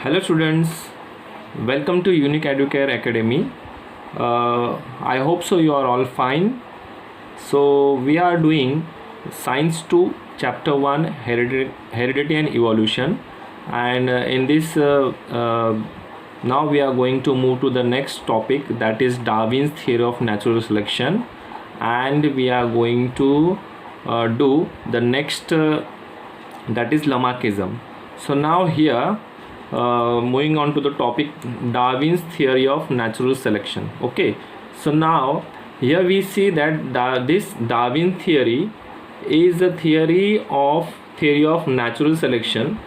Hello students, welcome to Unique Educare Academy. I hope so you are all fine. So we are doing Science 2 Chapter 1 Heredity and Evolution, and in this now we are going to move to the next topic, that is Darwin's theory of natural selection, and we are going to do the next that is Lamarckism. So now here moving on to the topic Darwin's theory of natural selection. Okay, so now here we see that this Darwin theory is the theory of natural selection,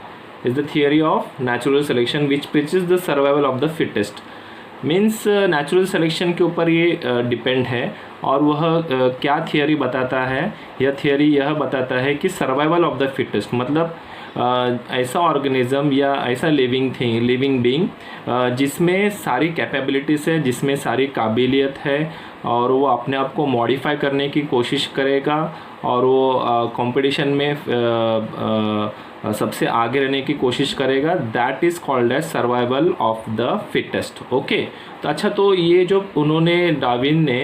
is the theory of natural selection which preaches the survival of the fittest. Means natural selection के ऊपर ये depend है, और वह क्या theory बताता है? यह थियोरी यह बताता है कि सर्वाइवल ऑफ द फिटेस्ट, मतलब ऐसा ऑर्गेनिज्म या ऐसा लिविंग बीइंग जिसमें सारी कैपेबिलिटीज़ है, जिसमें सारी काबिलियत है, और वो अपने आप को मॉडिफाई करने की कोशिश करेगा, और वो कंपटीशन में सबसे आगे रहने की कोशिश करेगा. That is called as survival of the fittest. Okay, तो अच्छा, तो ये जो उन्होंने डार्विन ने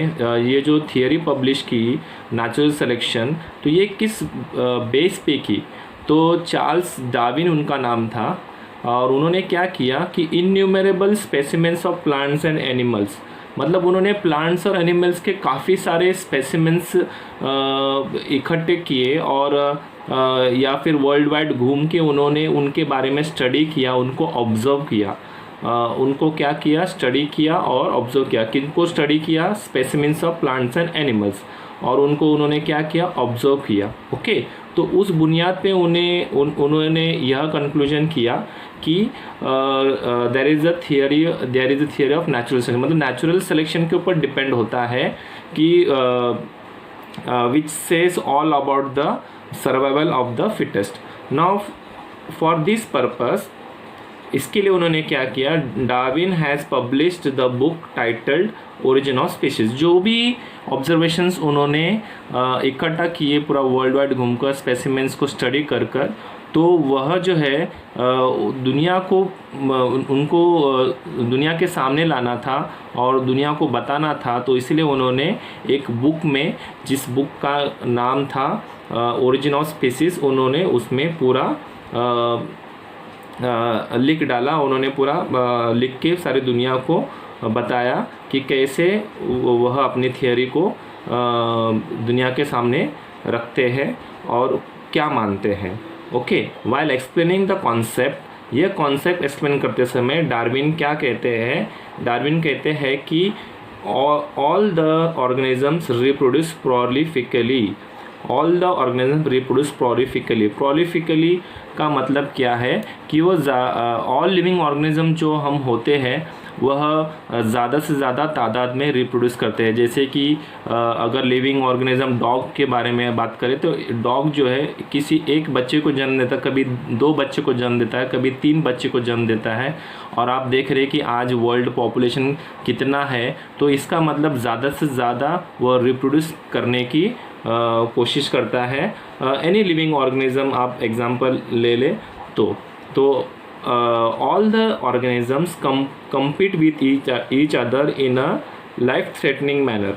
ये जो थियोरी पब्लिश की नेचुरल सिलेक्शन, तो ये किस बेस पे की? तो चार्ल्स डार्विन उनका नाम था, और उन्होंने क्या किया कि innumerable specimens of plants and animals, मतलब उन्होंने प्लांट्स और एनिमल्स के काफ़ी सारे स्पेसिमेंस इकट्ठे किए, और या फिर वर्ल्ड वाइड घूम के उन्होंने उनके बारे में स्टडी किया, उनको ऑब्ज़र्व किया. उनको क्या किया? स्टडी किया और ऑब्ज़र्व किया. किनको स्टडी किया? Specimens of plants and animals, और उनको उन्होंने क्या किया? ऑब्ज़र्व किया. ओके, तो उस बुनियाद पे उन्होंने यह कंक्लूजन किया कि there is a theory of natural selection, मतलब नेचुरल सिलेक्शन के ऊपर डिपेंड होता है कि which says all about the survival of the fittest. Now for this purpose, इसके लिए उन्होंने क्या किया? Darwin has published the book titled origin of species. जो भी ऑब्जर्वेशंस उन्होंने इकट्ठा किए पूरा वर्ल्ड वाइड घूमकर स्पेसिमेंस को स्टडी कर, तो वह जो है दुनिया को उनको दुनिया के सामने लाना था और दुनिया को बताना था. तो इसलिए उन्होंने एक बुक में, जिस बुक का नाम था ओरिजिन ऑफ स्पीशीज़, उन्होंने उसमें पूरा लिख डाला. उन्होंने पूरा लिख के सारी दुनिया को बताया कि कैसे वह अपनी थियोरी को दुनिया के सामने रखते हैं और क्या मानते हैं. Okay, while explaining the concept, यह कॉन्सेप्ट एक्सप्लेन करते समय डार्विन क्या कहते हैं? डार्विन कहते हैं कि all the organisms reproduce prolifically. All the organism reproduce prolifically का मतलब क्या है? कि वो ऑल लिविंग ऑर्गेनिज्म जो हम होते हैं वह ज़्यादा से ज़्यादा तादाद में रिप्रोड्यूस करते हैं. जैसे कि अगर लिविंग ऑर्गेनिज्म डॉग के बारे में बात करें, तो डॉग जो है किसी एक बच्चे को जन्म देता है, कभी 2 बच्चे को जन्म देता है, कभी 3 बच्चे को जन्म देता है. और आप देख रहे हैं कि आज वर्ल्ड पॉपुलेशन कितना है, तो इसका मतलब ज़्यादा से ज़्यादा वह रिप्रोड्यूस करने की कोशिश करता है. एनी लिविंग ऑर्गेनिज्म आप एग्जांपल ले ले तो all the organisms compete with each other in a life threatening manner.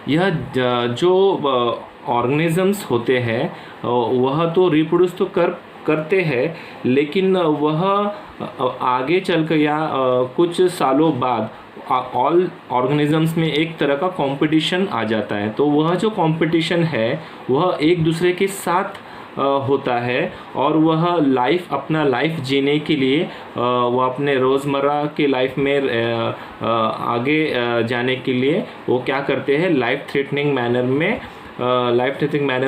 यह जो ऑर्गेनिजम्स होते हैं वह तो रिप्रोड्यूस तो करते हैं, लेकिन वह आगे चल कर या कुछ सालों बाद ऑल ऑर्गेनिजम्स में एक तरह का कंपटीशन आ जाता है. तो वह जो कंपटीशन है वह एक दूसरे के साथ होता है, और वह अपना लाइफ जीने के लिए वह अपने रोज़मर्रा के लाइफ में आगे जाने के लिए वो क्या करते हैं? लाइफ थ्रेटनिंग मैनर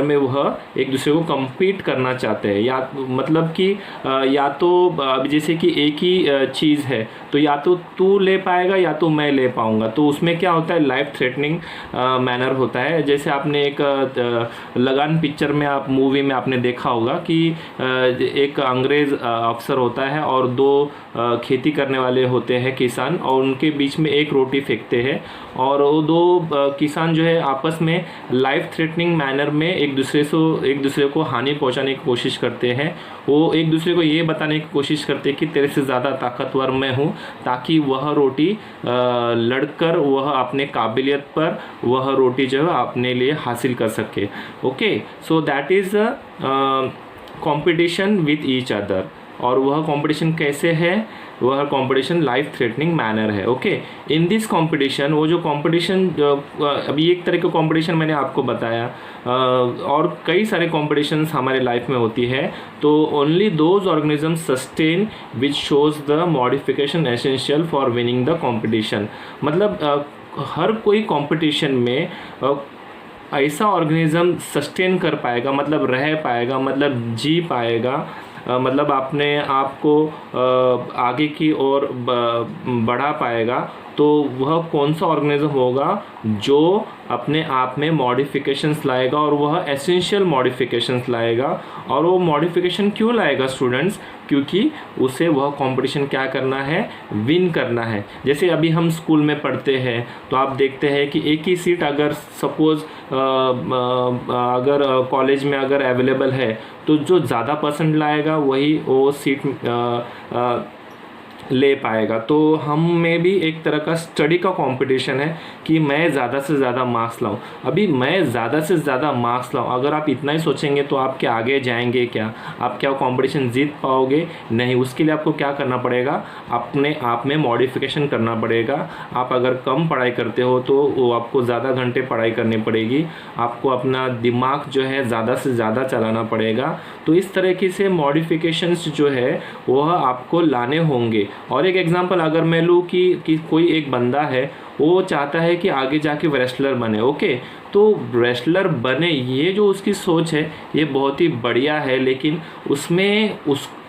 में वह एक दूसरे को compete करना चाहते हैं. या मतलब कि या तो अब जैसे कि एक ही चीज़ है, तो या तो तू ले पाएगा या तो मैं ले पाऊँगा, तो उसमें क्या होता है? लाइफ थ्रेटनिंग मैनर होता है. जैसे आपने एक लगान पिक्चर में, आप मूवी में आपने देखा होगा कि एक अंग्रेज़ अफसर होता है और 2 खेती करने वाले होते हैं किसान, और उनके बीच में एक रोटी फेंकते हैं, और वो 2 किसान जो है आपस में लाइफ थ्रेटनिंग मैनर में एक दूसरे को हानि पहुंचाने की कोशिश करते हैं। वो एक दूसरे को ये बताने की कोशिश करते हैं कि तेरे से ज़्यादा ताकतवर मैं हूँ, ताकि वह रोटी लड़कर वह अपने काबिलियत पर वह रोटी जो है अपने लिए हासिल कर सके। Okay, so that is competition with each other. और वह कंपटीशन कैसे है? वह कंपटीशन लाइफ थ्रेटनिंग मैनर है। ओके, इन दिस कंपटीशन, वो जो कंपटीशन, अभी एक तरह का कंपटीशन मैंने आपको बताया, और कई सारे कंपटीशंस हमारे लाइफ में होती है। तो only those organism sustain which shows the modification essential for winning the competition. मतलब हर कोई कंपटीशन में ऐसा ऑर्गेनिज्म सस्टेन कर पाएगा, मतलब रह पाएगा, मतलब जी पाएगा, मतलब अपने आप को आगे की ओर बढ़ा पाएगा। तो वह कौन सा ऑर्गेनिज्म होगा जो अपने आप में मॉडिफिकेशंस लाएगा, और वह एसेंशियल मॉडिफिकेशंस लाएगा। और वो मॉडिफिकेशन क्यों लाएगा स्टूडेंट्स? क्योंकि उसे वह कंपटीशन क्या करना है? विन करना है। जैसे अभी हम स्कूल में पढ़ते हैं तो आप देखते हैं कि एक ही सीट अगर सपोज़ अगर कॉलेज में अगर अवेलेबल है, तो जो ज़्यादा परसेंट लाएगा वही वो सीट ले पाएगा। तो हम में भी एक तरह का स्टडी का कंपटीशन है कि मैं ज़्यादा से ज़्यादा मार्क्स लाऊं। अभी मैं ज़्यादा से ज़्यादा मार्क्स लाऊं, अगर आप इतना ही सोचेंगे तो आप क्या आगे जाएंगे? क्या आप क्या कंपटीशन जीत पाओगे? नहीं। उसके लिए आपको क्या करना पड़ेगा? अपने आप में मॉडिफिकेशन करना पड़ेगा। आप अगर कम पढ़ाई करते हो तो वो आपको ज़्यादा घंटे पढ़ाई करनी पड़ेगी, आपको अपना दिमाग जो है ज़्यादा से ज़्यादा चलाना पड़ेगा। तो इस तरीके से मॉडिफिकेशंस जो है वह आपको लाने होंगे। और एक एग्जांपल अगर मैं लूँ कि कोई एक बंदा है, वो चाहता है कि आगे जाके रेसलर बने। ओके, तो रेसलर बने, ये जो उसकी सोच है ये बहुत ही बढ़िया है, लेकिन उसमें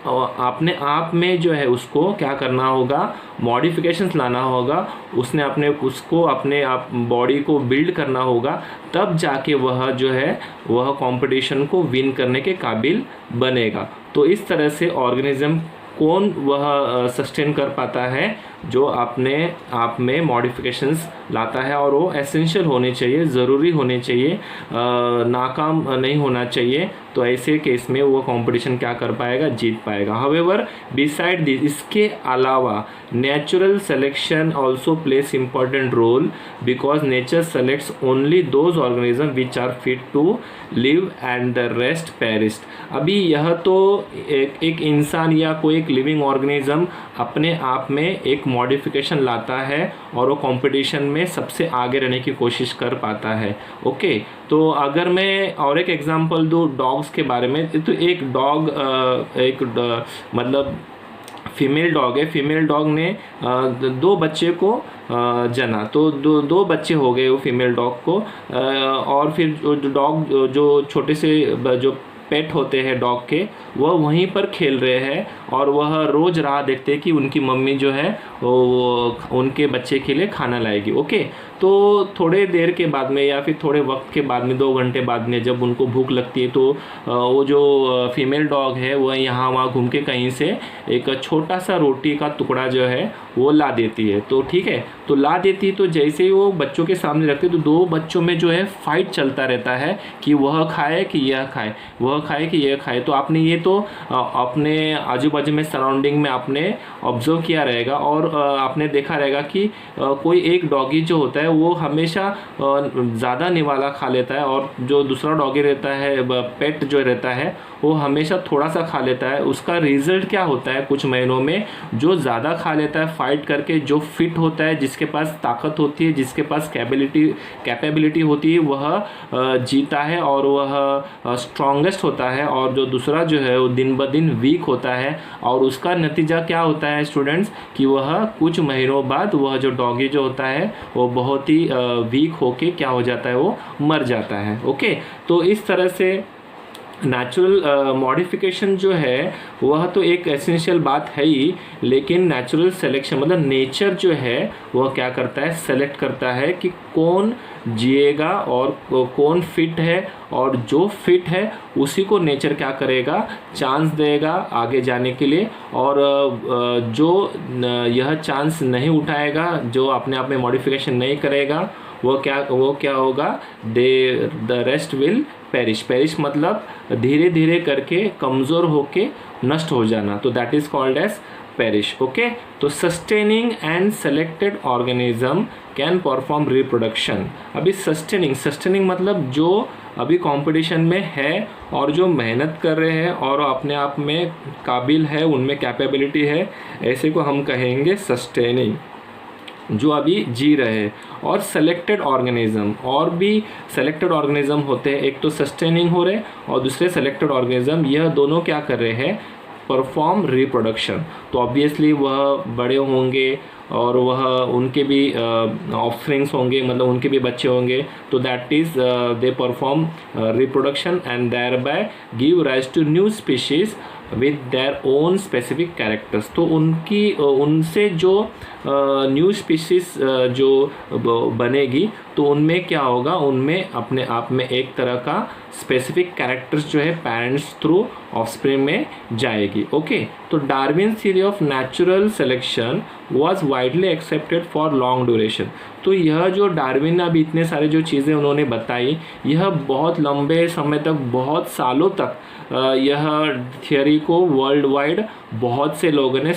अपने आप में जो है उसको क्या करना होगा? मॉडिफिकेशंस लाना होगा। उसने उसको अपने आप बॉडी को बिल्ड करना होगा, तब जाके वह जो है वह कंपटीशन को विन करने के काबिल बनेगा। तो इस तरह से ऑर्गेनिज्म कौन वह सस्टेन कर पाता है? जो अपने आप में मॉडिफिकेशंस लाता है, और वो एसेंशियल होने चाहिए, ज़रूरी होने चाहिए, नाकाम नहीं होना चाहिए। तो ऐसे केस में वो कंपटीशन क्या कर पाएगा? जीत पाएगा। हाउएवर बिसाइड दिस, इसके अलावा natural selection also plays important role, because nature selects only those organism which are fit to live and the rest perish. अभी यह तो एक इंसान या कोई एक लिविंग ऑर्गेनिज्म अपने आप में एक मॉडिफिकेशन लाता है और वो कंपटीशन में सबसे आगे रहने की कोशिश कर पाता है। ओके, तो अगर मैं और एक एग्जांपल दूँ डॉग्स के बारे में, तो एक डॉग मतलब फीमेल डॉग है। फीमेल डॉग ने दो बच्चे को जना, तो दो बच्चे हो गए वो फीमेल डॉग को। और फिर जो डॉग जो छोटे से जो पेट होते हैं डॉग के, वह वहीं पर खेल रहे हैं, और वह रोज़ राह देखते हैं कि उनकी मम्मी जो है वो उनके बच्चे के लिए खाना लाएगी। ओके, तो थोड़े देर के बाद में या फिर थोड़े वक्त के बाद में 2 घंटे बाद में जब उनको भूख लगती है, तो वो जो फीमेल डॉग है वह यहाँ वहाँ घूम के कहीं से एक छोटा सा रोटी का टुकड़ा जो है वो ला देती है। तो ठीक है, तो ला देती है, तो जैसे ही वो बच्चों के सामने रखते तो 2 बच्चों में जो है फाइट चलता रहता है कि वह खाए कि यह खाए, वह खाए कि यह खाए। तो आपने ये तो अपने आजू बाजू में सराउंडिंग में आपने ऑब्जर्व किया रहेगा, और आपने देखा रहेगा कि कोई एक डॉगी जो होता है वो हमेशा ज़्यादा निवाला खा लेता है, और जो दूसरा डॉगी रहता है, पेट जो रहता है, वो हमेशा थोड़ा सा खा लेता है। उसका रिजल्ट क्या होता है? कुछ महीनों में जो ज़्यादा खा लेता है फाइट करके, जो फिट होता है, जिसके पास ताकत होती है, जिसके पास कैपेबिलिटी होती है, वह जीता है और वह स्ट्रॉन्गेस्ट होता है। और जो दूसरा जो है वो दिन ब दिन वीक होता है, और उसका नतीजा क्या होता है स्टूडेंट्स? कि वह कुछ महीनों बाद वह जो डॉगी जो होता है वो बहुत ही वीक होके क्या हो जाता है? वो मर जाता है। ओके, तो इस तरह से नेचुरल मॉडिफिकेशन जो है वह तो एक एसेंशियल बात है ही, लेकिन नेचुरल सिलेक्शन मतलब नेचर जो है वह क्या करता है? सेलेक्ट करता है कि कौन जिएगा और कौन फिट है, और जो फिट है उसी को नेचर क्या करेगा? चांस देगा आगे जाने के लिए। और जो यह चांस नहीं उठाएगा, जो अपने आप में मॉडिफिकेशन नहीं करेगा, वो क्या होगा, the rest will perish. Perish मतलब धीरे धीरे करके कमज़ोर होके नष्ट हो जाना, तो that is called as perish. Okay, तो sustaining and selected organism can perform reproduction. अभी सस्टेनिंग मतलब जो अभी कंपटीशन में है और जो मेहनत कर रहे हैं और अपने आप में काबिल है, उनमें कैपेबिलिटी है, ऐसे को हम कहेंगे सस्टेनिंग, जो अभी जी रहे हैं। और सेलेक्टेड ऑर्गेनिज्म, और भी सेलेक्टेड ऑर्गेनिज्म होते हैं, एक तो सस्टेनिंग हो रहे और दूसरे सेलेक्टेड ऑर्गेनिज्म, यह दोनों क्या कर रहे हैं, परफॉर्म रिप्रोडक्शन। तो ऑब्वियसली वह बड़े होंगे और वह उनके भी ऑफस्प्रिंग्स होंगे, मतलब उनके भी बच्चे होंगे, तो that is they perform reproduction and thereby give rise to new species with their own specific characters. तो उनसे जो न्यू स्पीशीज़ जो बनेगी, तो उनमें क्या होगा, उनमें अपने आप में एक तरह का स्पेसिफिक कैरेक्टर्स जो है पेरेंट्स थ्रू ऑफस्प्रिंग में जाएगी। ओके, तो Darwin theory of natural selection was widely accepted for long duration. तो यह जो डार्विन ने अभी इतने सारे जो चीज़ें उन्होंने बताई, यह बहुत लंबे समय तक, बहुत सालों तक यह थियोरी को वर्ल्ड वाइड बहुत से लोगों ने,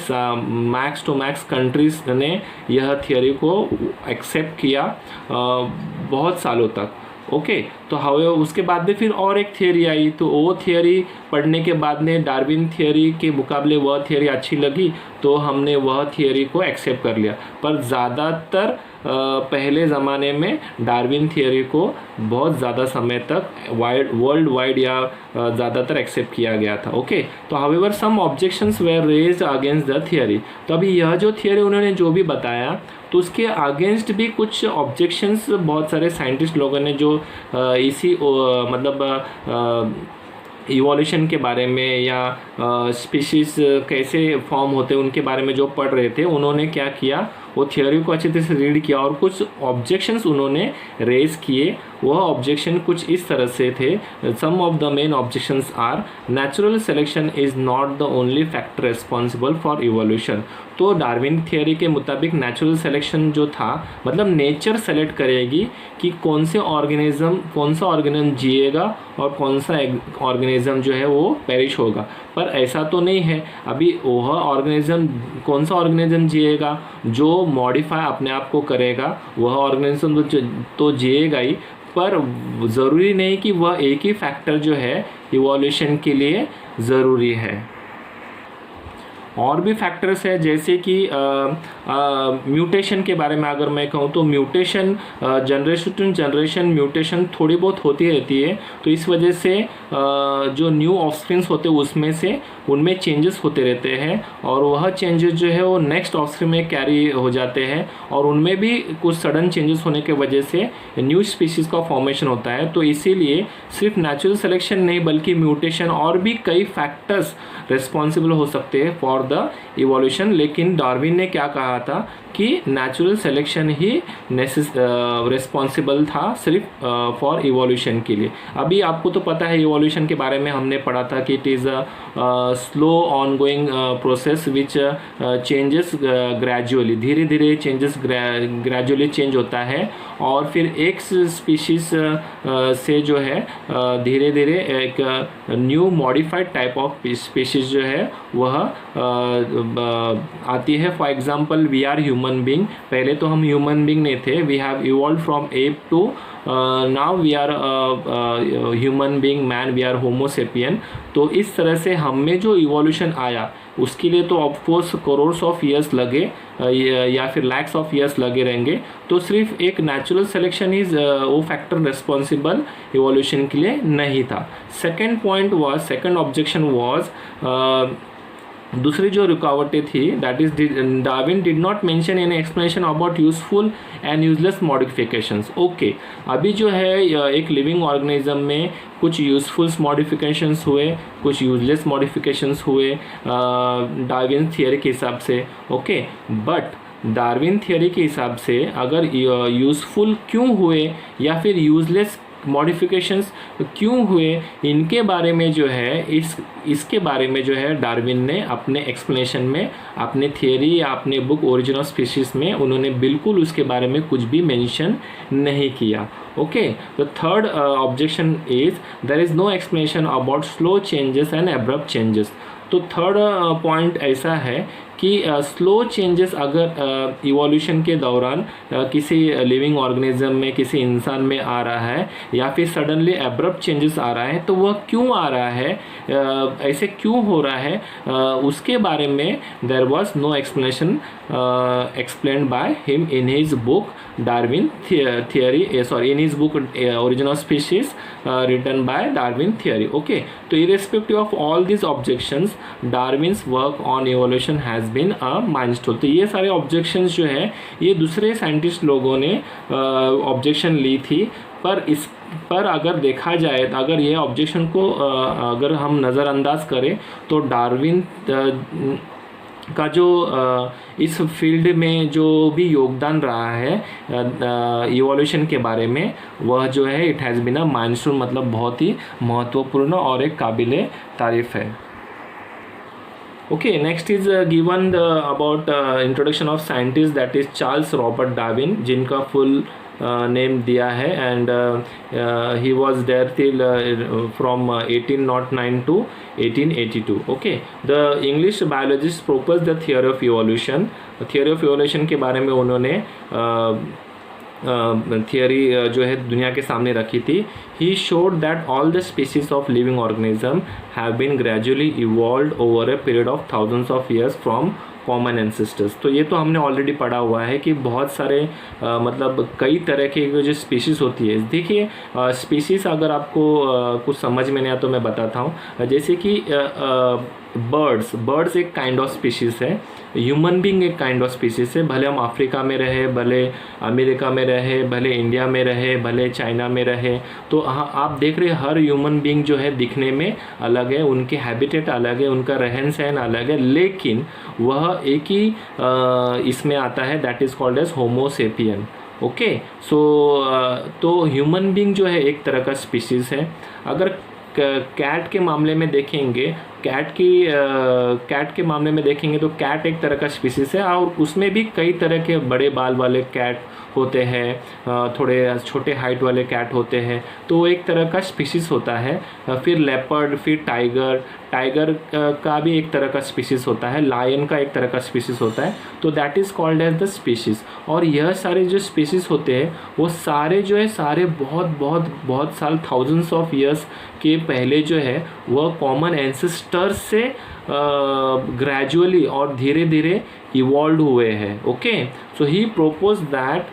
मैक्स टू मैक्स कंट्रीज ने यह थियोरी को एक्सेप्ट किया बहुत सालों तक। ओके, तो उसके बाद में फिर और एक थियोरी आई, तो वो थियोरी पढ़ने के बाद में डार्विन थियोरी के मुकाबले वह थियोरी अच्छी लगी, तो हमने वह थियोरी को एक्सेप्ट कर लिया। पर ज़्यादातर पहले ज़माने में डार्विन थियोरी को बहुत ज़्यादा समय तक वर्ल्ड वाइड या ज़्यादातर एक्सेप्ट किया गया था। ओके, तो however some objections were raised against the theory. तो अभी यह जो थियोरी उन्होंने जो भी बताया, तो उसके अगेंस्ट भी कुछ ऑब्जेक्शंस बहुत सारे साइंटिस्ट लोगों ने जो इसी मतलब इवोल्यूशन के बारे में या स्पीशीज़ कैसे फॉर्म होते हैं उनके बारे में जो पढ़ रहे थे, उन्होंने क्या किया, वो थियोरी को अच्छी तरह से रीड किया और कुछ ऑब्जेक्शंस उन्होंने रेज किए। वह ऑब्जेक्शन कुछ इस तरह से थे, some of the main objections are, natural selection is not the only factor responsible for evolution. तो डार्विन थियोरी के मुताबिक नेचुरल सिलेक्शन जो था, मतलब नेचर सेलेक्ट करेगी कि कौन सा ऑर्गेनिज्म जिएगा और कौन सा ऑर्गेनिज्म जो है वो पेरिश होगा। पर ऐसा तो नहीं है, अभी वह ऑर्गेनिज्म, कौन सा ऑर्गेनिज्म जिएगा, जो मॉडिफाई अपने आप को करेगा, वह ऑर्गेनिज्म तो जिएगा ही, पर ज़रूरी नहीं कि वह एक ही फैक्टर जो है इवोल्यूशन के लिए ज़रूरी है। और भी फैक्टर्स है, जैसे कि म्यूटेशन के बारे में अगर मैं कहूँ तो mutation generation to generation mutation थोड़ी बहुत होती रहती है। तो इस वजह से जो न्यू ऑफस्प्रिंग्स होते हैं उसमें से उनमें चेंजेस होते रहते हैं और वह चेंजेस जो है वो नेक्स्ट ऑफस्प्रिंग में कैरी हो जाते हैं और उनमें भी कुछ सडन चेंजेस होने के वजह से न्यू स्पीशीज़ का फॉर्मेशन होता है। तो इसीलिए सिर्फ नेचुरल सिलेक्शन नहीं बल्कि म्यूटेशन और भी कई फैक्टर्स रिस्पॉन्सिबल हो सकते हैं फॉर द इवोल्यूशन। लेकिन डार्विन ने क्या कहा था कि नेचुरल सिलेक्शन ही रिस्पॉन्सिबल था सिर्फ फॉर इवोल्यूशन के लिए। अभी आपको तो पता है इवोल्यूशन के बारे में हमने पढ़ा था कि it is a slow on going process which changes gradually, धीरे धीरे चेंजेस ग्रेजुअली चेंज होता है और फिर एक स्पीशीज़ से जो है धीरे धीरे एक new modified type of species जो है वह आती है। For example we are human being, पहले तो हम ह्यूमन बीइंग नहीं थे, we have evolve from ape to now we are human being man, we are homo sapien. तो इस तरह से हम में जो इवोल्यूशन आया उसके लिए तो ऑफकोर्स करोड्स ऑफ ईयर्स लगे या फिर लैक्स ऑफ ईयर्स लगे रहेंगे। तो सिर्फ एक नेचुरल सिलेक्शन इज वो फैक्टर रिस्पॉन्सिबल इवोल्यूशन के लिए नहीं था। सेकेंड ऑब्जेक्शन वाज, दूसरी जो रुकावटें थी that is Darwin did not mention any explanation about useful and useless modifications. Okay, अभी जो है एक लिविंग ऑर्गेनिज्म में कुछ यूजफुल मॉडिफिकेशंस हुए, कुछ यूजलेस मॉडिफिकेशंस हुए डार्विन थियोरी के हिसाब से। ओके, बट डार्विन थियोरी के हिसाब से अगर यूजफुल क्यों हुए या फिर यूजलेस मॉडिफिकेशंस क्यों हुए, इनके बारे में जो है इसके बारे में जो है डार्विन ने अपने एक्सप्लेनेशन में, अपने थियरी या अपने बुक ओरिजिन ऑफ स्पीशीज में उन्होंने बिल्कुल उसके बारे में कुछ भी मेंशन नहीं किया। Okay, the third objection is there is no explanation about slow changes and abrupt changes. तो थर्ड पॉइंट ऐसा है कि स्लो चेंजेस अगर इवोल्यूशन के दौरान किसी लिविंग ऑर्गेनिज्म में, किसी इंसान में आ रहा है, या फिर सडनली एब्रप्ट चेंजेस आ रहा है, तो वह क्यों आ रहा है, ऐसे क्यों हो रहा है, उसके बारे में there was no explanation explained by him in his book Darwin theory, in his book Origin of Species, written by Darwin theory. Okay, so irrespective of all these objections, Darwin's work on evolution has been a milestone. तो ये सारे objections जो है ये दूसरे scientist लोगों ने objection ली थी, पर अगर देखा जाए, अगर ये ऑब्जेक्शन को अगर हम नज़रअंदाज करें, तो डार्विन का जो इस फील्ड में जो भी योगदान रहा है इवोल्यूशन के बारे में, वह जो है it has been a milestone, मतलब बहुत ही महत्वपूर्ण और एक काबिले तारीफ़ है। Okay, next is given about introduction of scientist, that is Charles Robert Darwin, जिनका फुल नेम दिया है, and he was there till from 1809 to 1882. Okay, the English biologist propose the theory of evolution. Theory of evolution के बारे में उन्होंने theory जो है दुनिया के सामने रखी थी। He showed that all the species of living organism have been gradually evolved over a period of thousands of years from common ancestors. तो ये तो हमने ऑलरेडी पढ़ा हुआ है कि बहुत सारे मतलब कई तरह के जो स्पीशीज़ होती है। देखिए, स्पीशीज़ अगर आपको कुछ समझ में नहीं आया तो मैं बताता हूँ। जैसे कि बर्ड्स एक काइंड ऑफ स्पीशीज़ है, ह्यूमन बींग एक काइंड ऑफ स्पीशीज़ है। भले हम अफ्रीका में रहे, भले अमेरिका में रहे, भले इंडिया में रहे, भले चाइना में रहे, तो हाँ आप देख रहे हर ह्यूमन बींग जो है दिखने में अलग है, उनके हैबिटेट अलग है, उनका रहन सहन अलग है, लेकिन वह एक ही इसमें आता है, that is called as homo sapien. Okay, so तो ह्यूमन बींग जो है एक तरह का स्पीशीज़ है। अगर कैट के मामले में देखेंगे, कैट के मामले में देखेंगे तो कैट एक तरह का स्पीशीज़ है, और उसमें भी कई तरह के बड़े बाल वाले कैट होते हैं, थोड़े छोटे हाइट वाले कैट होते हैं, तो वो एक तरह का स्पीशीज़ होता है। फिर लेपर्ड, फिर टाइगर का भी एक तरह का स्पीशीज़ होता है, लायन का एक तरह का स्पीशीज़ होता है, तो that is called as the species. और यह सारे जो स्पीशीज़ होते हैं वो सारे जो है सारे बहुत साल, थाउजेंड्स ऑफ ईयर्स के पहले जो है वह कॉमन एंसेस्टर से ग्रेजुअली और धीरे धीरे इवॉल्व हुए हैं। Okay, so he propose that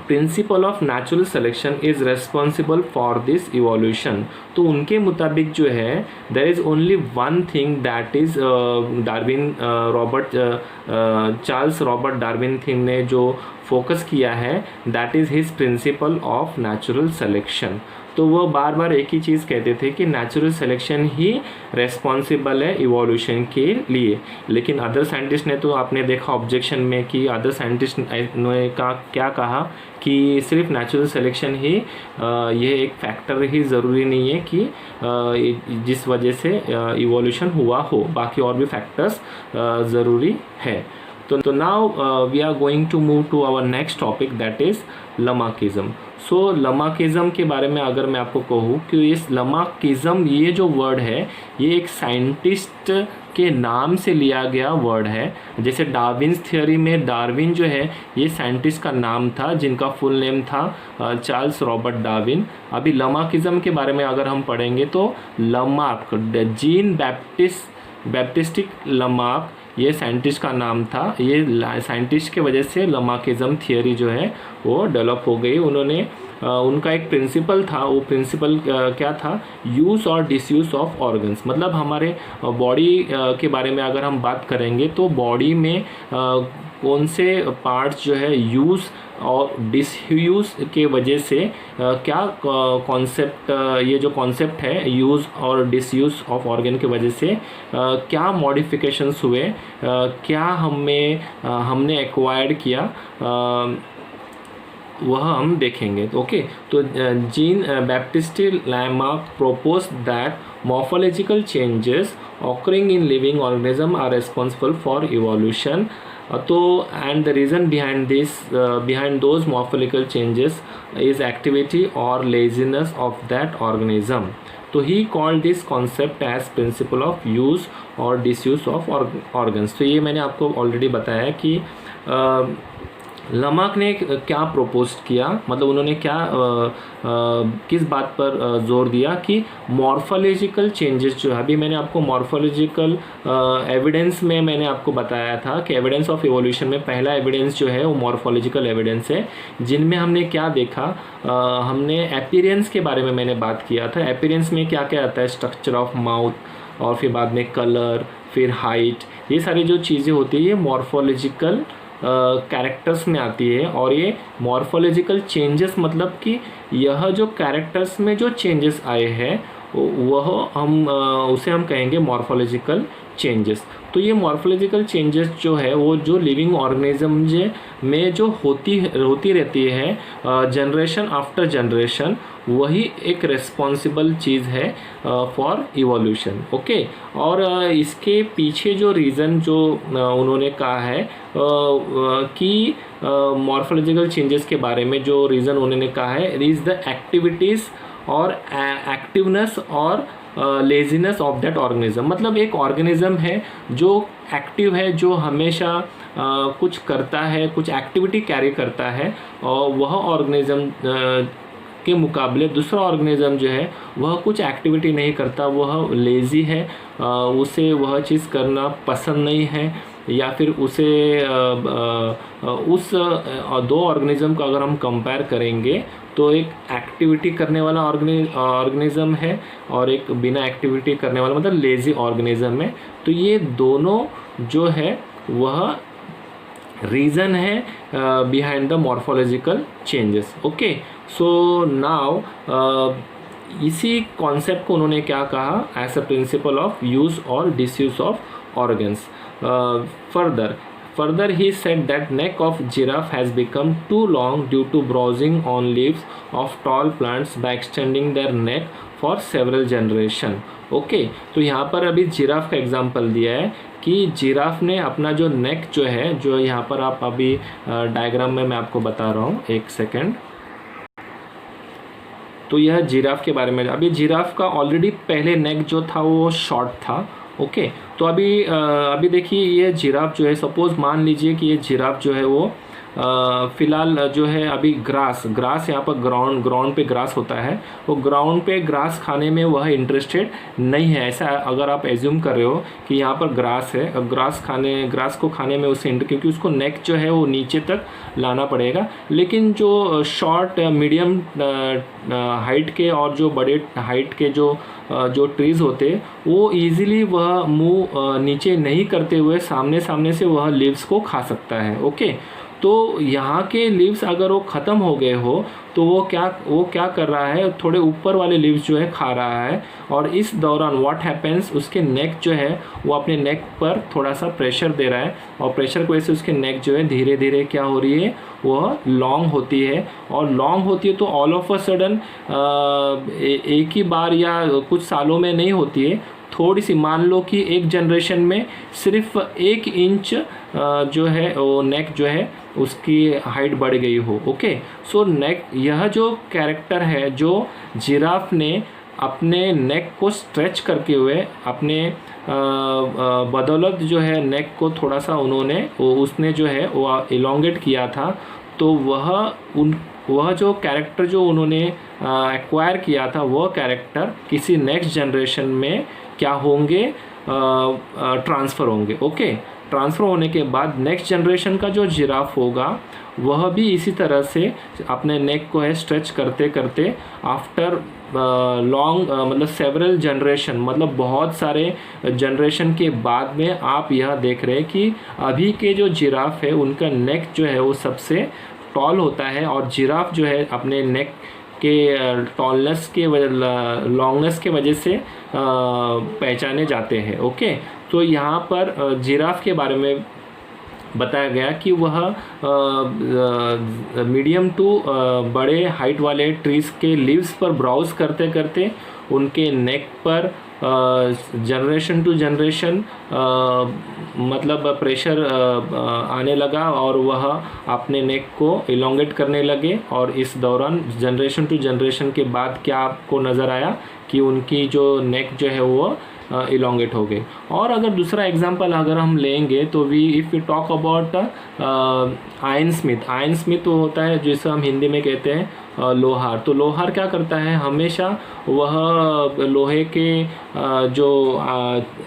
principle of natural selection is responsible for this evolution. तो उनके मुताबिक जो है there is only one thing, that is Charles Robert Darwin thing ने जो फोकस किया है, that is his principle of natural selection. तो वो बार बार एक ही चीज़ कहते थे कि नेचुरल सिलेक्शन ही रेस्पॉन्सिबल है इवोल्यूशन के लिए। लेकिन अदर साइंटिस्ट ने, तो आपने देखा ऑब्जेक्शन में कि अदर साइंटिस्ट ने क्या कहा कि सिर्फ नेचुरल सिलेक्शन ही ये एक फैक्टर ही ज़रूरी नहीं है कि जिस वजह से इवोल्यूशन हुआ हो, बाकी और भी फैक्टर्स ज़रूरी है। तो now we are going to move to our next topic, that is Lamarckism. So Lamarckism के बारे में अगर मैं आपको कहूँ कि इस लमार्किज्म, ये जो वर्ड है ये एक साइंटिस्ट के नाम से लिया गया वर्ड है। जैसे डार्विन्स थियोरी में डार्विन जो है ये साइंटिस्ट का नाम था, जिनका फुल नेम था चार्ल्स रॉबर्ट डार्विन। अभी लमार्किज्म के बारे में अगर हम पढ़ेंगे तो लमार्क, जीन बैप्टिस्टिक लमार्क, ये साइंटिस्ट का नाम था। ये साइंटिस्ट के वजह से लमार्किज्म थियोरी जो है वो डेवलप हो गई। उन्होंने उनका एक प्रिंसिपल था, वो प्रिंसिपल क्या था, यूज़ और डिसयूज़ ऑफ ऑर्गन्स। मतलब हमारे बॉडी के बारे में अगर हम बात करेंगे तो बॉडी में कौन से पार्ट्स जो है यूज़ और डिसयूज़ के वजह से क्या कॉन्सेप्ट, ये जो कॉन्सेप्ट है यूज़ और डिसयूज़ ऑफ ऑर्गन के वजह से क्या मॉडिफिकेशंस हुए, क्या हमने एक्वायर्ड किया, वह हम देखेंगे। ओके, तो Jean Baptiste Lamarck propose that morphological changes occurring in living organism are responsible for evolution. तो and the reason behind this behind those morphological changes is activity or laziness of that organism. तो he called this concept as principle of use or disuse of organs. तो ये मैंने आपको already बताया कि Lamarck ने क्या प्रोपोज किया, मतलब उन्होंने क्या किस बात पर जोर दिया कि मॉर्फोलॉजिकल चेंजेस जो है, अभी मैंने आपको मॉर्फोलॉजिकल एविडेंस में मैंने आपको बताया था कि एविडेंस ऑफ इवोल्यूशन में पहला एविडेंस जो है वो मॉर्फोलॉजिकल एविडेंस है, जिनमें हमने क्या देखा, हमने अपीयरेंस के बारे में मैंने बात किया था। अपीयरेंस में क्या क्या आता है, स्ट्रक्चर ऑफ माउथ और फिर बाद में कलर, फिर हाइट, ये सारी जो चीज़ें होती है ये मॉर्फोलॉजिकल कैरेक्टर्स में आती है। और ये मॉर्फोलॉजिकल चेंजेस मतलब कि यह जो कैरेक्टर्स में जो चेंजेस आए हैं वह हम उसे हम कहेंगे मॉर्फोलॉजिकल चेंजेस। तो ये मॉर्फोलॉजिकल चेंजेस जो है वो जो लिविंग ऑर्गेनिज्म में जो होती रहती है जनरेशन आफ्टर जनरेशन, वही एक रिस्पॉन्सिबल चीज़ है फॉर इवोल्यूशन। ओके, और इसके पीछे जो रीज़न जो उन्होंने कहा है कि मॉर्फोलॉजिकल चेंजेस के बारे में जो रीज़न उन्होंने कहा है इज़ द एक्टिविटीज़ और एक्टिवनेस और लेजीनेस ऑफ दैट ऑर्गेनिज्म। मतलब एक ऑर्गेनिज्म है जो एक्टिव है, जो हमेशा कुछ करता है, कुछ एक्टिविटी कैरी करता है, और वह ऑर्गेनिज्म के मुकाबले दूसरा ऑर्गेनिज्म जो है वह कुछ एक्टिविटी नहीं करता, वह लेज़ी है, उसे वह चीज़ करना पसंद नहीं है, या फिर उसे उस दो ऑर्गेनिज्म का अगर हम कंपेयर करेंगे तो एक एक्टिविटी करने वाला ऑर्गेनिज्म है और एक बिना एक्टिविटी करने वाला मतलब लेज़ी ऑर्गेनिज्म है। तो ये दोनों जो है वह रीज़न है behind the morphological changes. Okay, so now इसी कॉन्सेप्ट को उन्होंने क्या कहा, as a principle of use और disuse of organs. Further, he said that neck of giraffe has become too long due to browsing on leaves of tall plants by extending their neck for several generation. Okay, तो यहाँ पर अभी giraffe का example दिया है कि giraffe ने अपना जो नेक जो है, जो यहाँ पर आप अभी डायग्राम में मैं आपको बता रहा हूँ, एक सेकेंड। तो यह जिराफ के बारे में, अभी जिराफ का ऑलरेडी पहले नेक जो था वो शॉर्ट था। ओके, तो अभी देखिए ये जिराफ जो है, सपोज़ मान लीजिए कि ये जिराफ जो है वो फ़िलहाल जो है अभी ग्रास यहाँ पर ग्राउंड पे ग्रास होता है, वो ग्राउंड पे ग्रास खाने में वह इंटरेस्टेड नहीं है। ऐसा अगर आप एज्यूम कर रहे हो कि यहाँ पर ग्रास है, ग्रास को खाने में उसे क्योंकि उसको नेक जो है वो नीचे तक लाना पड़ेगा। लेकिन जो शॉर्ट मीडियम हाइट के और जो बड़े हाइट के जो ट्रीज़ होते वो ईज़िली वह मुंह नीचे नहीं करते हुए सामने से वह लीव्स को खा सकता है। ओके, तो यहाँ के लीव्स अगर वो ख़त्म हो गए हो तो वो क्या कर रहा है, थोड़े ऊपर वाले लीव्स जो है खा रहा है, और इस दौरान व्हाट हैपेंस, उसके नेक जो है वो अपने नेक पर थोड़ा सा प्रेशर दे रहा है, और प्रेशर की वजह से उसके नेक जो है धीरे धीरे क्या हो रही है, वह लॉन्ग होती है। और लॉन्ग होती है तो ऑल ऑफ अ सडन एक ही बार या कुछ सालों में नहीं होती है, थोड़ी सी, मान लो कि एक जनरेशन में सिर्फ 1 इंच जो है वो नेक जो है उसकी हाइट बढ़ गई हो। ओके, सो नेक, यह जो कैरेक्टर है जो जिराफ ने अपने नेक को स्ट्रेच करके हुए अपने बदौलत जो है नेक को थोड़ा सा उसने जो है वो इलोंगेट किया था, तो वह जो कैरेक्टर जो उन्होंने एक्वायर किया था, वह कैरेक्टर किसी नेक्स्ट जनरेशन में क्या होंगे, ट्रांसफ़र होंगे। ओके, ट्रांसफ़र होने के बाद नेक्स्ट जनरेशन का जो जिराफ होगा वह भी इसी तरह से अपने नेक को है स्ट्रेच करते करते आफ्टर लॉन्ग मतलब सेवरल जनरेशन, मतलब बहुत सारे जनरेशन के बाद में आप यह देख रहे हैं कि अभी के जो जिराफ है उनका नेक जो है वो सबसे टॉल होता है, और जिराफ जो है अपने नेक के टॉलनेस के लॉन्गनेस के वजह से पहचाने जाते हैं। ओके, तो यहाँ पर जिराफ के बारे में बताया गया कि वह मीडियम टू बड़े हाइट वाले ट्रीज़ के लीव्स पर ब्राउज करते करते उनके नेक पर जनरेशन टू जनरेशन मतलब प्रेशर आने लगा और वह अपने नेक को इलोंगेट करने लगे। और इस दौरान जनरेशन टू जनरेशन के बाद क्या आपको नज़र आया कि उनकी जो नेक जो है वो इलोंगेट हो गए। और अगर दूसरा एग्जांपल अगर हम लेंगे तो if we talk about iron smith तो होता है जिसे हम हिंदी में कहते हैं लोहार। तो लोहार क्या करता है, हमेशा वह लोहे के जो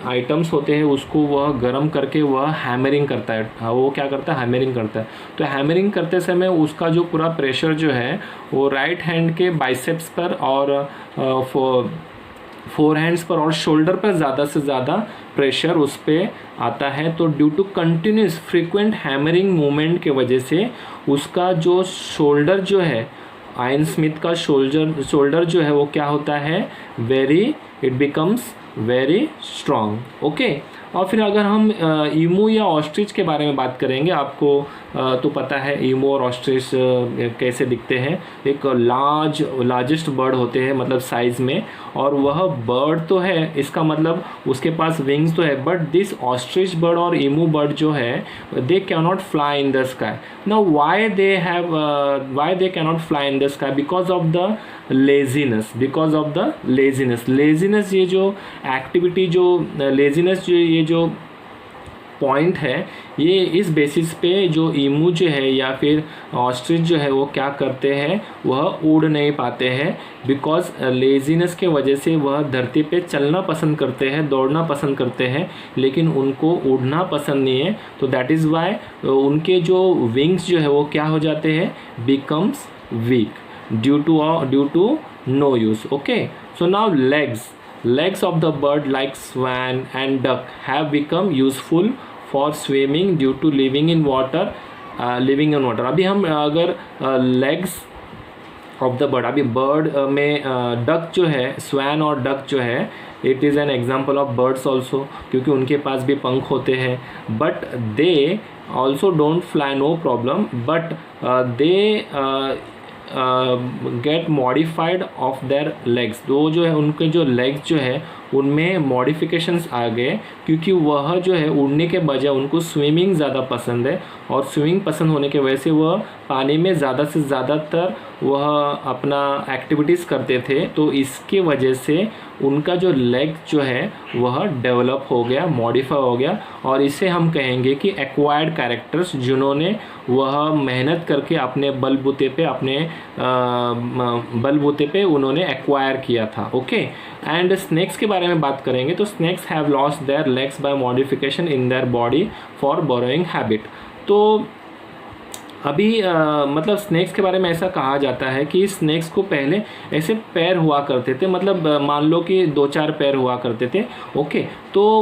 आइटम्स होते हैं उसको वह गर्म करके वह हैमरिंग करता है। वो क्या करता है, हैमरिंग करता है। तो हैमरिंग करते समय उसका जो पूरा प्रेशर जो है वो राइट हैंड के बाइसेप्स पर और फोर हैंड्स पर और शोल्डर पर ज़्यादा से ज़्यादा प्रेशर उस पर आता है। तो due to continuous frequent hammering movement के वजह से उसका जो शोल्डर जो है, आयन स्मिथ का शोल्डर जो है वो क्या होता है, it becomes very strong. Okay. और फिर अगर हम ईमू या ऑस्ट्रिच के बारे में बात करेंगे, आपको तो पता है ईमू और ऑस्ट्रिच कैसे दिखते हैं। एक लार्जेस्ट बर्ड होते हैं मतलब साइज़ में, और वह बर्ड तो है, इसका मतलब उसके पास विंग्स तो है, बट दिस ऑस्ट्रिच बर्ड और ईमू बर्ड जो है they can not fly in the sky. Now why they can not fly in the sky? Because of the laziness. Laziness ये जो एक्टिविटी जो लेजीनेस जो ये जो पॉइंट है, ये इस बेसिस पे जो ईमू जो है या फिर ऑस्ट्रिच जो है वो क्या करते हैं, वह उड़ नहीं पाते हैं। बिकॉज लेजीनेस के वजह से वह धरती पे चलना पसंद करते हैं, दौड़ना पसंद करते हैं, लेकिन उनको उड़ना पसंद नहीं है। तो दैट इज़ वाई उनके जो विंग्स जो है वो क्या हो जाते हैं, becomes weak due to no use. Okay, so now legs of the bird like swan and duck have become useful for swimming due to living in water. अभी हम अगर legs of the bird, अभी bird में duck जो है, swan और duck जो है, it is an example of birds also, क्योंकि उनके पास भी पंख होते हैं, but they also don't fly, no problem, but they gate modified of their legs. तो जो है उनके जो लेग्स जो है उनमें मॉडिफिकेशंस आ गए, क्योंकि वह जो है उड़ने के बजाय उनको स्विमिंग ज़्यादा पसंद है, और स्विमिंग पसंद होने की वजह से वह पानी में ज़्यादा से ज़्यादातर वह अपना एक्टिविटीज़ करते थे। तो इसके वजह से उनका जो लेग जो है वह डेवलप हो गया, मॉडिफाई हो गया, और इसे हम कहेंगे कि एक्वायर्ड कैरेक्टर्स, जिन्होंने वह मेहनत करके अपने बलबूते पे उन्होंने एक्वायर किया था। ओके। एंड स्नेक्स के बारे में बात करेंगे तो snakes have lost their legs by modification in their body for burrowing habit. तो अभी मतलब स्नेक्स के बारे में ऐसा कहा जाता है कि स्नेक्स को पहले ऐसे पैर हुआ करते थे, मतलब मान लो कि 2-4 पैर हुआ करते थे। ओके। तो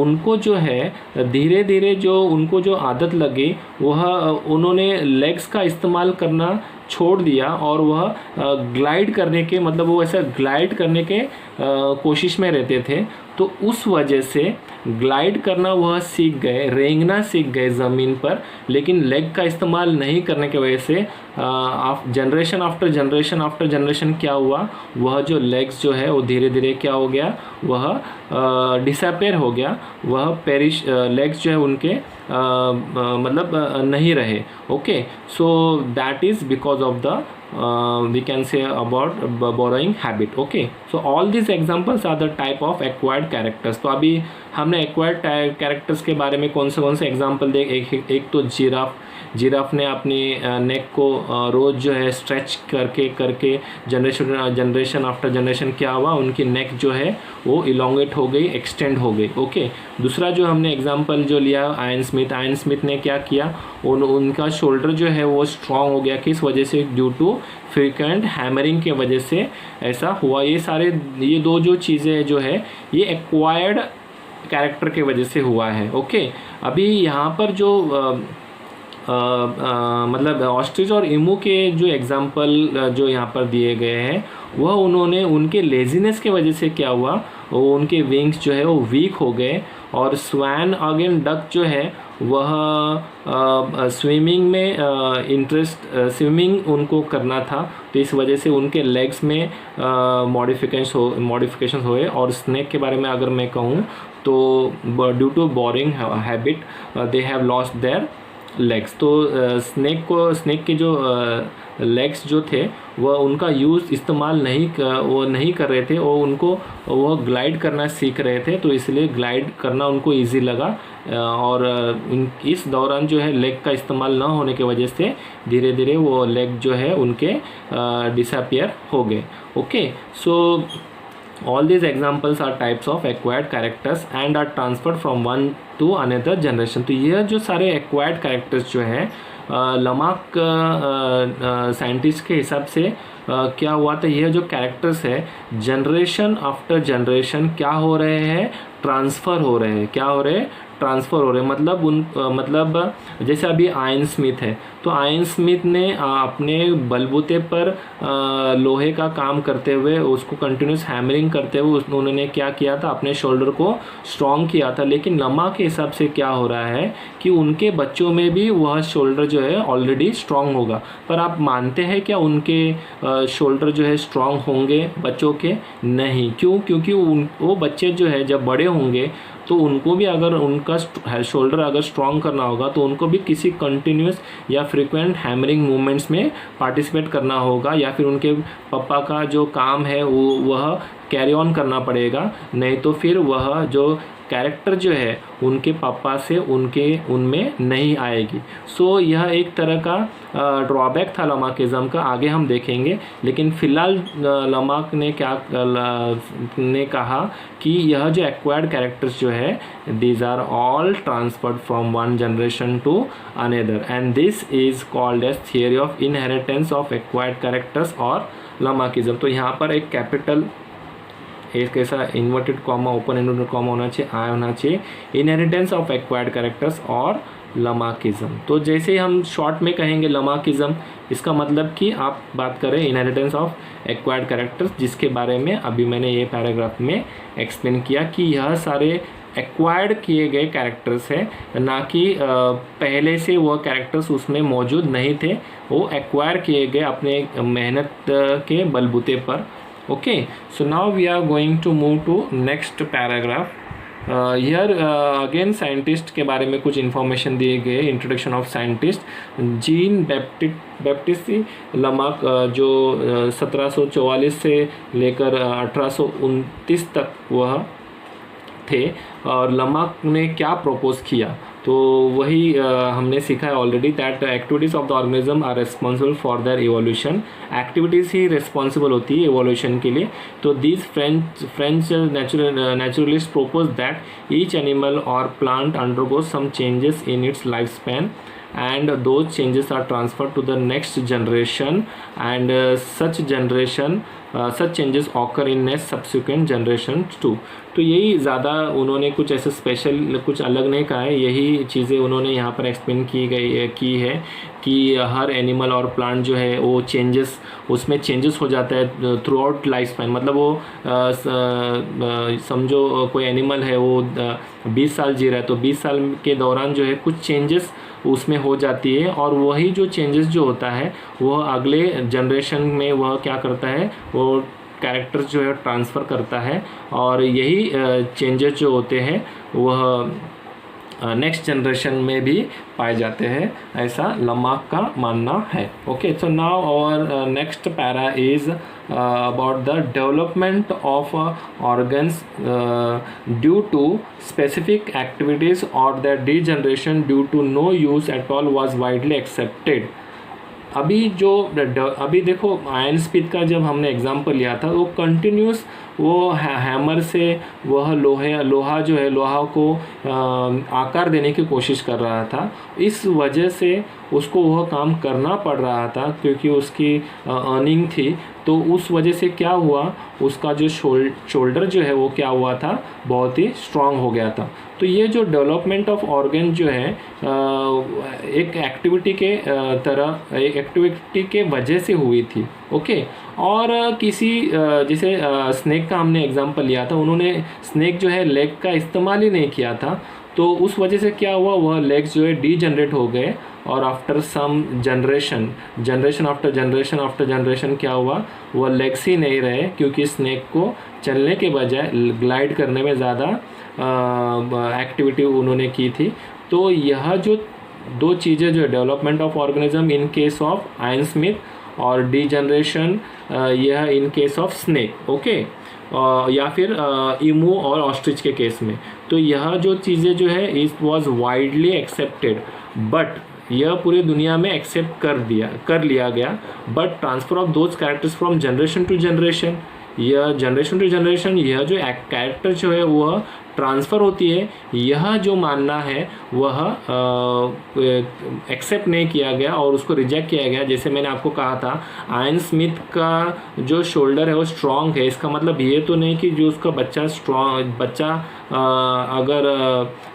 उनको जो है धीरे धीरे जो उनको जो आदत लगी, वह उन्होंने लेग्स का इस्तेमाल करना छोड़ दिया, और वह ग्लाइड करने के मतलब वो ऐसा ग्लाइड करने के कोशिश में रहते थे। तो उस वजह से ग्लाइड करना वह सीख गए, रेंगना सीख गए ज़मीन पर, लेकिन लेग का इस्तेमाल नहीं करने की वजह से जनरेशन आफ्टर जनरेशन क्या हुआ, वह जो लेग्स जो है वो धीरे धीरे क्या हो गया, वह डिसअपेयर हो गया, वह पेरिश लेग्स जो है उनके मतलब नहीं रहे। Okay. So that is because of the we can say about borrowing habit. Okay, so all these examples are the type of acquired characters. तो अभी हमने एक्वायर्ड कैरेक्टर्स के बारे में कौन से एग्जांपल दे, एक तो जिराफ ने अपनी नेक को रोज़ जो है स्ट्रेच करके जनरेशन आफ्टर जनरेशन क्या हुआ, उनकी नेक जो है वो इलोंगेट हो गई, एक्सटेंड हो गई। ओके। दूसरा जो हमने एग्जांपल जो लिया आयन स्मिथ ने क्या किया, उनका शोल्डर जो है वो स्ट्रॉन्ग हो गया, किस वजह से, ड्यू टू फ्रीक्वेंट हैमरिंग के वजह से ऐसा हुआ। ये दो जो चीज़ें जो है ये एक्वायर्ड कैरेक्टर के वजह से हुआ है। ओके। अभी यहाँ पर जो मतलब ऑस्ट्रिच और ईमू के जो एग्जांपल जो यहाँ पर दिए गए हैं, वह उन्होंने उनके लेजीनेस के वजह से क्या हुआ, वो उनके विंग्स जो है वो वीक हो गए। और स्वैन अगेन डक जो है वह स्विमिंग में स्विमिंग उनको करना था, तो इस वजह से उनके लेग्स में मॉडिफिकेशंस हुए। और स्नेक के बारे में अगर मैं कहूँ तो due to boring habit they have lost their legs. तो स्नेक के जो लेग्स जो थे वह उनका यूज़ इस्तेमाल वो नहीं कर रहे थे, और उनको वह ग्लाइड करना सीख रहे थे, तो इसलिए ग्लाइड करना उनको इजी लगा। और इस दौरान जो है लेग का इस्तेमाल ना होने की वजह से धीरे धीरे वो लेग जो है उनके डिसअपियर हो गए। Okay, so all these examples are types of acquired characters and are transferred from one to another generation। तो यह जो सारे acquired characters जो है लमार्क साइंटिस्ट के हिसाब से क्या हुआ था, यह जो कैरेक्टर्स है जनरेशन आफ्टर जनरेशन क्या हो रहे हैं, ट्रांसफ़र हो रहे हैं। क्या हो रहे हैं? ट्रांसफ़र हो रहे हैं। मतलब जैसे अभी आयन स्मिथ है, तो आयन स्मिथ ने अपने बलबूते पर लोहे का काम करते हुए, उसको कंटिन्यूस हैमरिंग करते हुए उन्होंने क्या किया था, अपने शोल्डर को स्ट्रॉन्ग किया था। लेकिन लमा के हिसाब से क्या हो रहा है कि उनके बच्चों में भी वह शोल्डर जो है ऑलरेडी स्ट्रॉन्ग होगा। पर आप मानते हैं क्या उनके शोल्डर जो है स्ट्रॉन्ग होंगे बच्चों के? नहीं। क्यों? क्योंकि वो बच्चे जो है जब बड़े होंगे तो उनको भी अगर उनका शोल्डर अगर स्ट्रॉन्ग करना होगा तो उनको भी किसी कंटिन्यूस या फ्रीक्वेंट हैमरिंग मूवमेंट्स में पार्टिसिपेट करना होगा, या फिर उनके पापा का जो काम है वह कैरी ऑन करना पड़ेगा। नहीं तो फिर वह जो कैरेक्टर जो है उनके पापा से उनमें नहीं आएगी। सो यह एक तरह का ड्रॉबैक था लमार्किज्म का, आगे हम देखेंगे। लेकिन फ़िलहाल लमार्क ने कहा कि यह जो एक्वायर्ड कैरेक्टर्स जो है these are all transferred from one generation to another, and this is called as theory of inheritance of acquired characters और लमार्किज्म। तो यहाँ पर एक कैपिटल एक ऐसा inverted comma, open inverted comma होना चाहिए, आई होना चाहिए, इनहेरिटेंस ऑफ एक्वायर्ड कैरेक्टर्स और लमार्किज्म। तो जैसे हम शॉर्ट में कहेंगे लमार्किज्म, इसका मतलब कि आप बात करें इनहेरिटेंस ऑफ एक्वायर्ड कैरेक्टर्स, जिसके बारे में अभी मैंने ये पैराग्राफ में एक्सप्लेन किया कि यह सारे एक्वायर्ड किए गए कैरेक्टर्स हैं, ना कि पहले से वह कैरेक्टर्स उसमें मौजूद नहीं थे, वो एक्वायर किए गए अपने मेहनत के बलबूते पर। Okay, so now we are going to move to next paragraph. Here again scientist के बारे में कुछ इन्फॉर्मेशन दिए गए। Introduction of scientist Jean Baptiste Lamarck, जो 1744 से लेकर 1829 तक वह थे, और लमार्क ने क्या प्रपोज किया तो वही हमने सीखा है already, that activities of the organism are responsible for their evolution. Activities ही रिस्पॉन्सिबल होती है इवोल्यूशन के लिए। तो these French naturalist propose that each animal और plant undergoes some changes in its life span and those changes are transferred to the next generation, and such changes occur in next subsequent generations too। तो यही ज़्यादा उन्होंने कुछ ऐसे special कुछ अलग नहीं कहा है, यही चीज़ें उन्होंने यहाँ पर एक्सप्लेन की है कि हर एनिमल और प्लांट जो है वो उसमें चेंजेस हो जाता है थ्रू आउट लाइफ स्पैन। मतलब वो समझो कोई एनिमल है वो 20 साल जी रहा है, तो 20 साल के दौरान जो है कुछ चेंजेस उसमें हो जाती है, और वही जो चेंजेस जो होता है वह अगले जनरेशन में वह क्या करता है, वो कैरेक्टर्स जो है ट्रांसफ़र करता है, और यही चेंजेस जो होते हैं वह नेक्स्ट जनरेशन में भी पाए जाते हैं, ऐसा लमार्क का मानना है। Okay, so now our next para is about the development of organs due to specific activities, or their degeneration due to no use at all was widely accepted। अभी देखो आयन स्मिथ का जब हमने example लिया था, वो continuous वो hammer से वह लोहा जो है लोहा को आकार देने की कोशिश कर रहा था। इस वजह से उसको वह काम करना पड़ रहा था क्योंकि उसकी अर्निंग थी। तो उस वजह से क्या हुआ, उसका जो शोल्डर जो है वो क्या हुआ था, बहुत ही स्ट्रांग हो गया था। तो ये जो डेवलपमेंट ऑफ ऑर्गन जो है एक एक्टिविटी के तरह एक एक्टिविटी के वजह से हुई थी। ओके, और किसी जैसे स्नेक का हमने एग्जांपल लिया था, उन्होंने स्नेक जो है लेग का इस्तेमाल ही नहीं किया था, तो उस वजह से क्या हुआ, वह लेग्स जो है डीजनरेट हो गए और after some generation after generation क्या हुआ, वह लेग्स ही नहीं रहे क्योंकि स्नेक को चलने के बजाय ग्लाइड करने में ज़्यादा एक्टिविटी उन्होंने की थी। तो यह जो दो चीज़ें जो development of organism in case of ion Smith और डीजनरेशन यह in case of snake, okay, या फिर इमू और ऑस्ट्रिच के केस में, तो यह जो चीज़ें जो है it was widely accepted, but यह पूरी दुनिया में एक्सेप्ट कर लिया गया। But transfer of those characters from generation to generation, यह जनरेशन टू जनरेशन यह जो कैरेक्टर जो है वह ट्रांसफ़र होती है, यह जो मानना है वह एक्सेप्ट नहीं किया गया और उसको रिजेक्ट किया गया। जैसे मैंने आपको कहा था आयन स्मिथ का जो शोल्डर है वो स्ट्रॉन्ग है, इसका मतलब ये तो नहीं कि जो उसका बच्चा अगर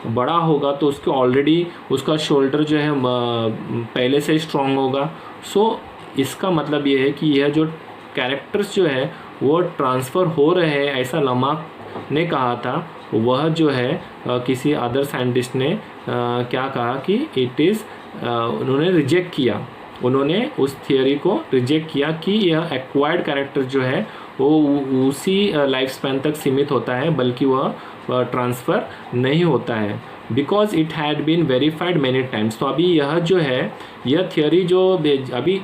बड़ा होगा तो उसके ऑलरेडी उसका शोल्डर जो है पहले से स्ट्रॉन्ग होगा। सो इसका मतलब ये है कि यह जो कैरेक्टर्स जो है वो ट्रांसफ़र हो रहे हैं, ऐसा लमार्क ने कहा था। वह जो है किसी अदर साइंटिस्ट ने क्या कहा कि इट इज़ उन्होंने रिजेक्ट किया, उन्होंने उस थियोरी को रिजेक्ट किया कि यह एक्वायर्ड कैरेक्टर जो है वो उसी लाइफ स्पैन तक सीमित होता है, बल्कि वह ट्रांसफ़र नहीं होता है, because it had been verified many times. तो अभी यह जो है यह थियोरी जो अभी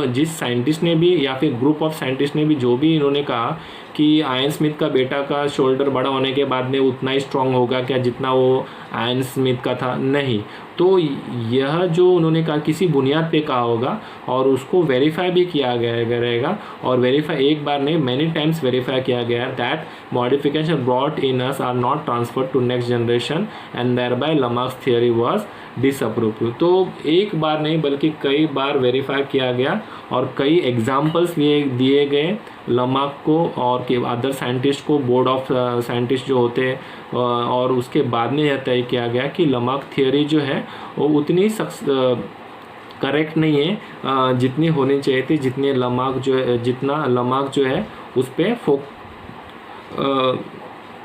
जिस साइंटिस्ट ने भी या फिर ग्रुप ऑफ साइंटिस्ट ने भी जो भी इन्होंने कहा कि आयन स्मिथ का बेटा का शोल्डर बड़ा होने के बाद में उतना ही स्ट्रॉन्ग होगा क्या जितना वो आयन स्मिथ का था, नहीं। तो यह जो उन्होंने कहा किसी बुनियाद पे कहा होगा और उसको वेरीफाई भी किया गया रहेगा, और वेरीफाई एक बार नहीं मैनी टाइम्स वेरीफाई किया गया that modification brought in us are not transferred to next generation and thereby Lamarck's theory was disapprove. तो एक बार नहीं बल्कि कई बार वेरीफाई किया गया और कई एग्जाम्पल्स दिए गए लमार्क को और के अदर साइंटिस्ट को, बोर्ड ऑफ साइंटिस्ट जो होते हैं, और उसके बाद में यह तय किया गया कि लमार्क थियोरी जो है वो उतनी करेक्ट नहीं है जितनी होनी चाहिए थी, जितना लमार्क जो है उस पर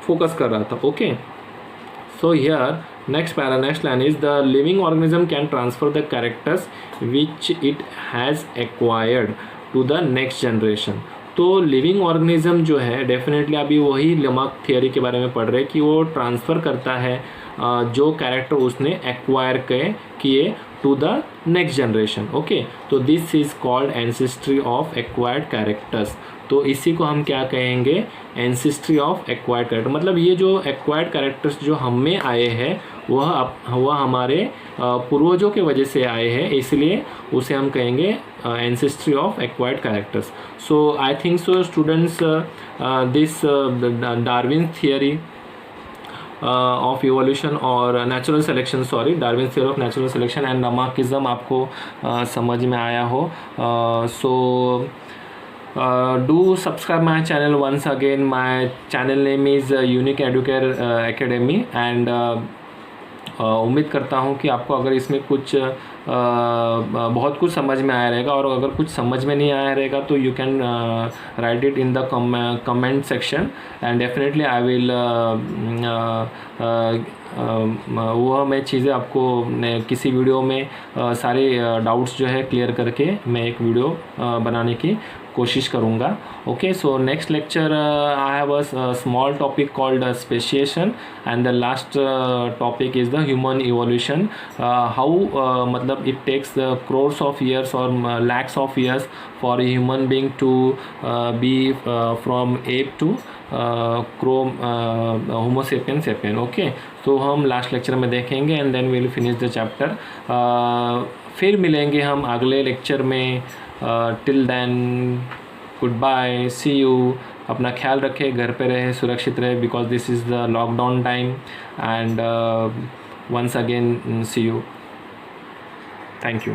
फोकस कर रहा था। Okay, so here next line is the living organism can transfer the characters which it has acquired to the next generation। तो लिविंग ऑर्गेनिज्म जो है डेफिनेटली अभी वही लमार्क थियोरी के बारे में पढ़ रहे हैं कि वो ट्रांसफ़र करता है जो कैरेक्टर उसने एक्वायर किए to the next generation. Okay, तो this is called ancestry of acquired characters. तो इसी को हम क्या कहेंगे, एंसेस्ट्री ऑफ एक्वायर्ड कैरेक्टर। मतलब ये जो एक्वायर्ड कैरेक्टर्स जो हम में आए हैं वह हमारे पूर्वजों के वजह से आए हैं, इसलिए उसे हम कहेंगे ancestry of acquired characters. So I think so students this Darwin theory of evolution और natural selection, Darwin theory of natural selection and Lamarckism आपको समझ में आया हो। सो do subscribe my channel once again. My channel name is Unique Educare Academy and उम्मीद करता हूँ कि आपको अगर इसमें कुछ बहुत कुछ समझ में आया रहेगा, और अगर कुछ समझ में नहीं आया रहेगा तो you can write it in the comment section and definitely I will वह मैं चीज़ें आपको किसी वीडियो में सारे डाउट्स जो है क्लियर करके मैं एक वीडियो बनाने की कोशिश करूँगा। Okay, so next lecture I have a small topic called speciation and the last topic is the human evolution. How मतलब it takes crores of years or lakhs of years for a human being to be from ape to homo sapien. ओके, तो हम last lecture में देखेंगे and then we will finish the chapter. फिर मिलेंगे हम अगले लेक्चर में। Till then good bye, see you. अपना ख्याल रखें, घर पे रहे, सुरक्षित रहे, because this is the lockdown time and once again see you. Thank you.